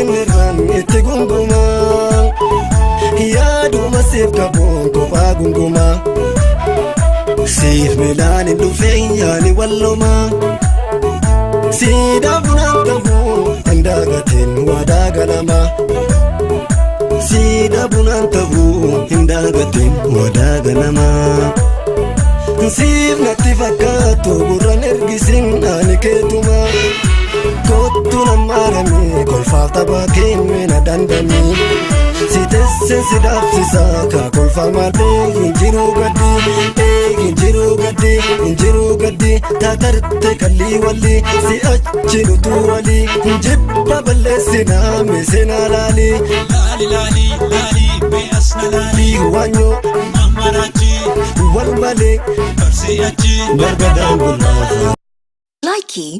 Sinirran itti gunguma yaaduma siif qabuun kophaa gunguma siif milaan hin dhufeen yaali walluma siidaa bunaan ta'uu hin daagatiin waadaa galama siidaa bunaan ta'uu hin daagatiin waadaa galama siif natti fakkaatu gurraan ergisiin ani keetuma kottu nammaarame kolfaaf taphaa keenya na dandami si teesse si dhaabsisa kaa kolfa malee hinjiru gaddi taatarte kallii walli si achi nutu wali jibba balleessinaa meeseenaa laali beesna laali waanyoo namarachi wal malee barsi achi bargadaan bulaa. Likey